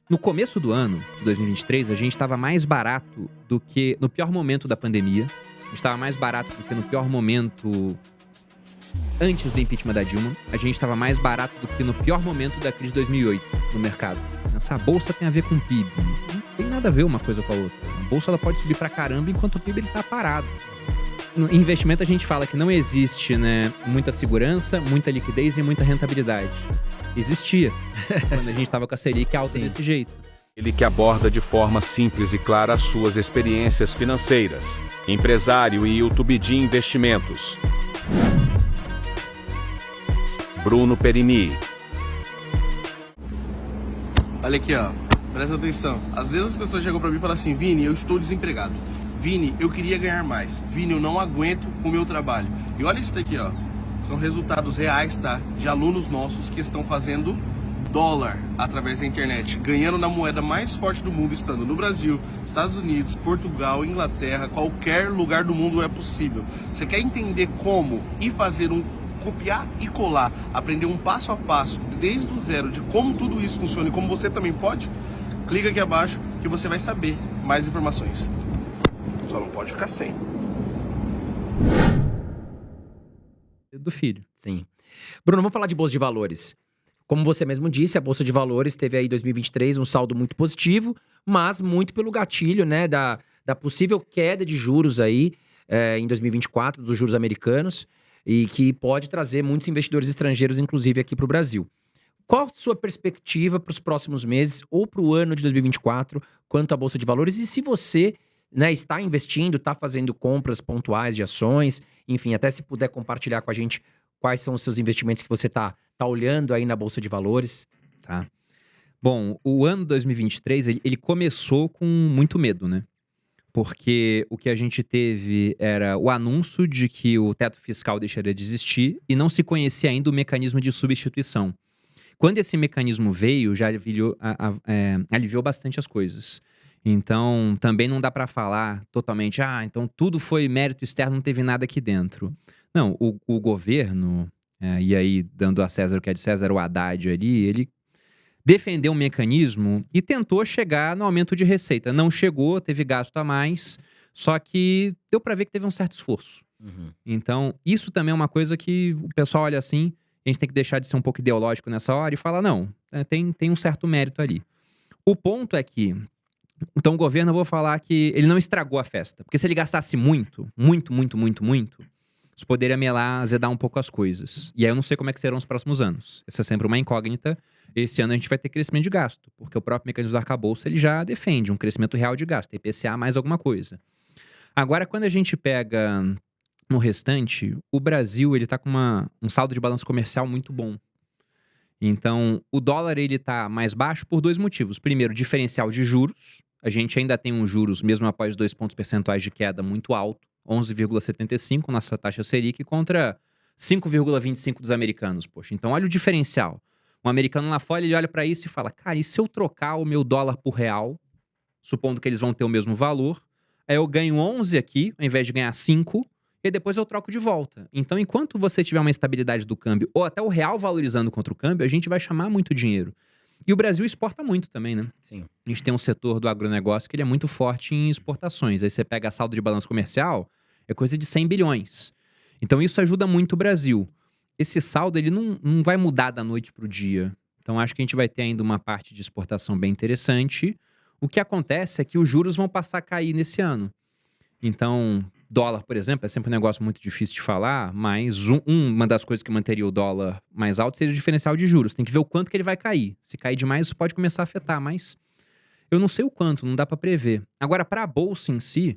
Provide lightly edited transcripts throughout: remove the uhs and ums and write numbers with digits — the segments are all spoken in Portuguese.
No começo do ano de 2023, a gente estava mais barato do que no pior momento da pandemia. A gente estava mais barato do que no pior momento antes do impeachment da Dilma. A gente estava mais barato do que no pior momento da crise de 2008 no mercado. Essa bolsa tem a ver com o PIB. Não tem nada a ver uma coisa com a outra. A bolsa ela pode subir pra caramba enquanto o PIB ele tá parado. No investimento a gente fala que não existe, né, muita segurança, muita liquidez e muita rentabilidade. Existia quando a gente estava com a Selic alta desse jeito. Ele que aborda de forma simples e clara as suas experiências financeiras. Empresário e YouTube de investimentos. Bruno Perini. Olha aqui, ó. Presta atenção. Às vezes as pessoas chegam pra mim e falam assim: Vini, eu estou desempregado. Vini, eu queria ganhar mais. Vini, eu não aguento o meu trabalho. E olha isso daqui, ó. São resultados reais, tá? De alunos nossos que estão fazendo dólar através da internet, ganhando na moeda mais forte do mundo, estando no Brasil, Estados Unidos, Portugal, Inglaterra, qualquer lugar do mundo é possível. Você quer entender como e fazer copiar e colar, aprender um passo a passo, desde o zero, de como tudo isso funciona e como você também pode? Clica aqui abaixo que você vai saber mais informações. Só não pode ficar sem. Do filho. Sim. Bruno, vamos falar de bolsa de valores. Como você mesmo disse, a bolsa de valores teve aí em 2023 um saldo muito positivo, mas muito pelo gatilho, né, da possível queda de juros aí em 2024, dos juros americanos, e que pode trazer muitos investidores estrangeiros, inclusive aqui para o Brasil. Qual a sua perspectiva para os próximos meses ou para o ano de 2024 quanto à bolsa de valores? E se você, né, está investindo, está fazendo compras pontuais de ações, enfim, até se puder compartilhar com a gente quais são os seus investimentos que você tá olhando aí na bolsa de valores? Tá. Bom, o ano 2023, ele começou com muito medo, né? Porque o que a gente teve era o anúncio de que o teto fiscal deixaria de existir e não se conhecia ainda o mecanismo de substituição. Quando esse mecanismo veio, já aliviou bastante as coisas. Então, também não dá para falar totalmente, então tudo foi mérito externo, não teve nada aqui dentro. Não, o governo, e aí dando a César o que é de César, o Haddad ali, ele defendeu um mecanismo e tentou chegar no aumento de receita. Não chegou, teve gasto a mais, só que deu para ver que teve um certo esforço. Uhum. Então, isso também é uma coisa que o pessoal olha assim, a gente tem que deixar de ser um pouco ideológico nessa hora e falar, não, tem um certo mérito ali. O ponto é que, então o governo, eu vou falar que ele não estragou a festa, porque se ele gastasse muito, isso poderia melar, azedar um pouco as coisas. E aí eu não sei como é que serão os próximos anos. Essa é sempre uma incógnita. Esse ano a gente vai ter crescimento de gasto, porque o próprio mecanismo do arcabouço ele já defende um crescimento real de gasto, IPCA mais alguma coisa. Agora, quando a gente pega no restante, o Brasil ele tá com um saldo de balanço comercial muito bom. Então, o dólar ele tá mais baixo por dois motivos. Primeiro, diferencial de juros. A gente ainda tem um juros, mesmo após 2 pontos percentuais de queda, muito alto. 11,75 nossa taxa Selic contra 5,25 dos americanos. Poxa, então olha o diferencial. Um americano lá fora, ele olha para isso e fala, cara, e se eu trocar o meu dólar por real, supondo que eles vão ter o mesmo valor, aí eu ganho 11 aqui, ao invés de ganhar 5, e depois eu troco de volta. Então, enquanto você tiver uma estabilidade do câmbio, ou até o real valorizando contra o câmbio, a gente vai chamar muito dinheiro. E o Brasil exporta muito também, né? Sim. A gente tem um setor do agronegócio que ele é muito forte em exportações. Aí você pega a saldo de balanço comercial, é coisa de 100 bilhões. Então isso ajuda muito o Brasil. Esse saldo ele não vai mudar da noite para o dia. Então acho que a gente vai ter ainda uma parte de exportação bem interessante. O que acontece é que os juros vão passar a cair nesse ano. Então, dólar, por exemplo, é sempre um negócio muito difícil de falar, mas uma das coisas que manteria o dólar mais alto seria o diferencial de juros. Tem que ver o quanto que ele vai cair. Se cair demais, isso pode começar a afetar, mas eu não sei o quanto, não dá para prever. Agora, para a bolsa em si,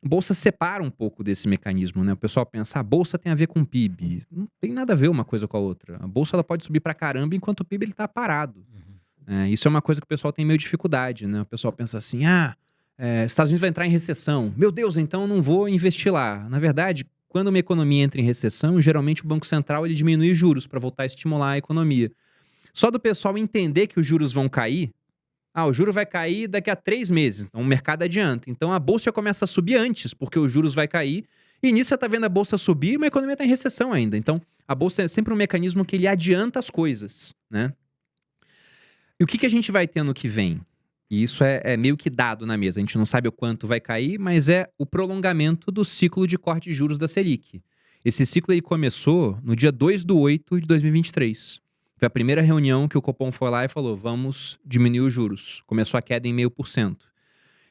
a bolsa separa um pouco desse mecanismo, né? O pessoal pensa, a bolsa tem a ver com o PIB. Não tem nada a ver uma coisa com a outra. A bolsa ela pode subir pra caramba enquanto o PIB ele tá parado. Isso é uma coisa que o pessoal tem meio dificuldade, né? O pessoal pensa assim, Estados Unidos vai entrar em recessão. Meu Deus, então eu não vou investir lá. Na verdade, quando uma economia entra em recessão, geralmente o Banco Central ele diminui os juros para voltar a estimular a economia. Só do pessoal entender que os juros vão cair, o juro vai cair daqui a 3 meses, então o mercado adianta. Então a bolsa já começa a subir antes, porque os juros vai cair, e nisso você tá vendo a bolsa subir, mas a economia tá em recessão ainda. Então a bolsa é sempre um mecanismo que ele adianta as coisas, né? E o que a gente vai ter ano que vem? E isso é meio que dado na mesa. A gente não sabe o quanto vai cair, mas é o prolongamento do ciclo de corte de juros da Selic. Esse ciclo ele começou no dia 2/8/2023. Foi a primeira reunião que o Copom foi lá e falou, vamos diminuir os juros. Começou a queda em 0,5%.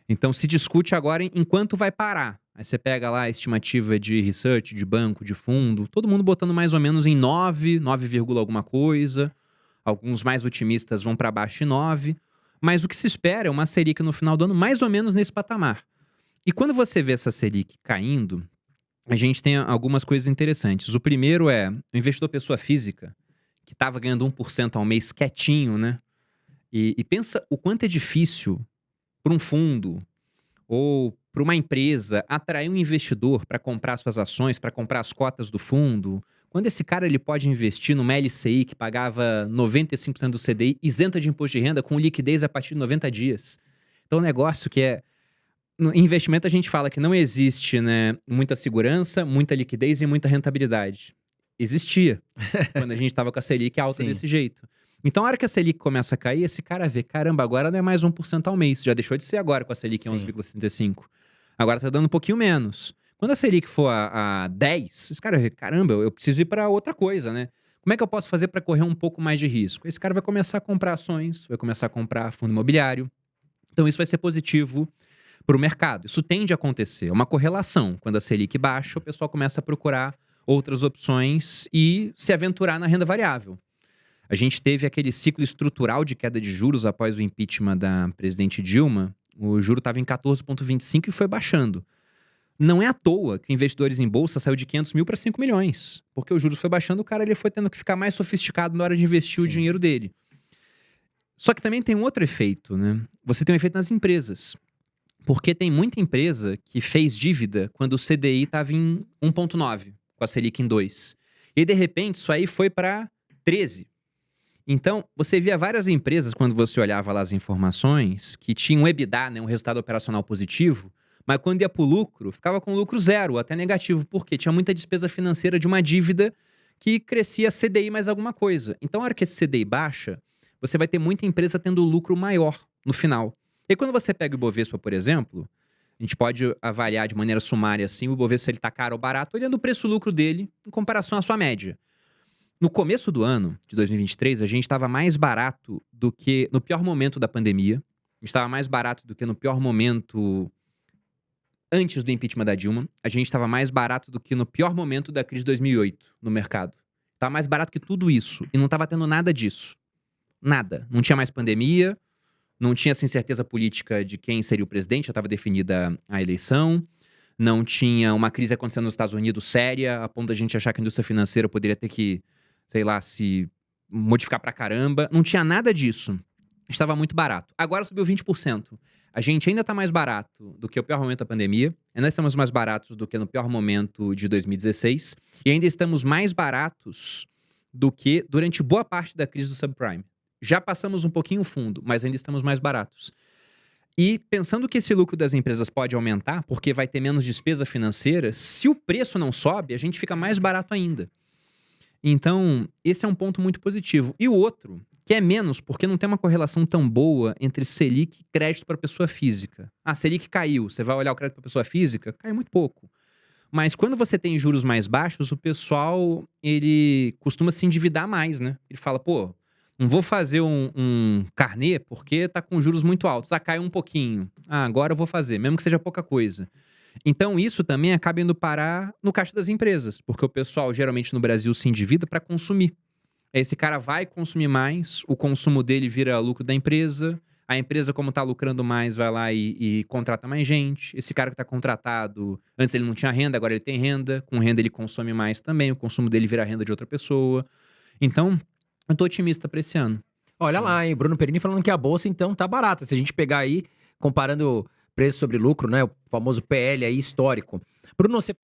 Então se discute agora em quanto vai parar. Aí você pega lá a estimativa de research, de banco, de fundo, todo mundo botando mais ou menos em 9, 9, alguma coisa. Alguns mais otimistas vão para baixo de 9. Mas o que se espera é uma Selic no final do ano mais ou menos nesse patamar. E quando você vê essa Selic caindo, a gente tem algumas coisas interessantes. O primeiro é o investidor pessoa física, que estava ganhando 1% ao mês quietinho, né? E pensa o quanto é difícil para um fundo ou para uma empresa atrair um investidor para comprar suas ações, para comprar as cotas do fundo. Quando esse cara ele pode investir numa LCI que pagava 95% do CDI, isenta de imposto de renda, com liquidez a partir de 90 dias. Então, um negócio que é... No investimento, a gente fala que não existe, né, muita segurança, muita liquidez e muita rentabilidade. Existia, quando a gente estava com a Selic alta desse jeito. Então, a hora que a Selic começa a cair, esse cara vê, caramba, agora não é mais 1% ao mês. Já deixou de ser agora com a Selic em 11,75%. Agora tá dando um pouquinho menos. Quando a Selic for a 10, esse cara vai ver, caramba, eu preciso ir para outra coisa, né? Como é que eu posso fazer para correr um pouco mais de risco? Esse cara vai começar a comprar ações, vai começar a comprar fundo imobiliário. Então, isso vai ser positivo para o mercado. Isso tende a acontecer. É uma correlação. Quando a Selic baixa, o pessoal começa a procurar outras opções e se aventurar na renda variável. A gente teve aquele ciclo estrutural de queda de juros após o impeachment da presidente Dilma. O juro estava em 14,25 e foi baixando. Não é à toa que investidores em bolsa saiu de 500 mil para 5 milhões. Porque o juros foi baixando, o cara ele foi tendo que ficar mais sofisticado na hora de investir o dinheiro dele. Só que também tem um outro efeito, né? Você tem um efeito nas empresas. Porque tem muita empresa que fez dívida quando o CDI estava em 1,9, com a Selic em 2. E de repente isso aí foi para 13. Então, você via várias empresas, quando você olhava lá as informações, que tinham um EBITDA, né, um resultado operacional positivo, mas quando ia para o lucro, ficava com lucro zero, até negativo, porque tinha muita despesa financeira de uma dívida que crescia CDI mais alguma coisa. Então, a hora que esse CDI baixa, você vai ter muita empresa tendo lucro maior no final. E quando você pega o Ibovespa, por exemplo, a gente pode avaliar de maneira sumária assim, o Ibovespa se ele está caro ou barato, olhando o preço-lucro dele em comparação à sua média. No começo do ano de 2023, a gente estava mais barato do que no pior momento da pandemia. A gente estava mais barato do que no pior momento antes do impeachment da Dilma. A gente estava mais barato do que no pior momento da crise de 2008 no mercado. Estava mais barato que tudo isso. E não estava tendo nada disso. Nada. Não tinha mais pandemia. Não tinha essa incerteza política de quem seria o presidente. Já estava definida a eleição. Não tinha uma crise acontecendo nos Estados Unidos séria, a ponto da gente achar que a indústria financeira poderia ter que, sei lá, se modificar pra caramba. Não tinha nada disso. Estava muito barato. Agora subiu 20%. A gente ainda está mais barato do que o pior momento da pandemia. Ainda estamos mais baratos do que no pior momento de 2016. E ainda estamos mais baratos do que durante boa parte da crise do subprime. Já passamos um pouquinho fundo, mas ainda estamos mais baratos. E pensando que esse lucro das empresas pode aumentar, porque vai ter menos despesa financeira, se o preço não sobe, a gente fica mais barato ainda. Então, esse é um ponto muito positivo. E o outro, que é menos, porque não tem uma correlação tão boa entre Selic e crédito para pessoa física. Ah, Selic caiu, você vai olhar o crédito para pessoa física? Cai muito pouco. Mas quando você tem juros mais baixos, o pessoal, ele costuma se endividar mais, né? Ele fala, pô, não vou fazer um carnê porque tá com juros muito altos. Ah, caiu um pouquinho. Ah, agora eu vou fazer, mesmo que seja pouca coisa. Então, isso também acaba indo parar no caixa das empresas, porque o pessoal, geralmente no Brasil, se endivida para consumir. Esse cara vai consumir mais, o consumo dele vira lucro da empresa, a empresa, como tá lucrando mais, vai lá e contrata mais gente. Esse cara que tá contratado, antes ele não tinha renda, agora ele tem renda, com renda ele consome mais também, o consumo dele vira renda de outra pessoa. Então, eu tô otimista para esse ano. Olha lá, hein? Bruno Perini falando que a bolsa, então, tá barata. Se a gente pegar aí, comparando preço sobre lucro, né? O famoso PL aí histórico. Bruno, você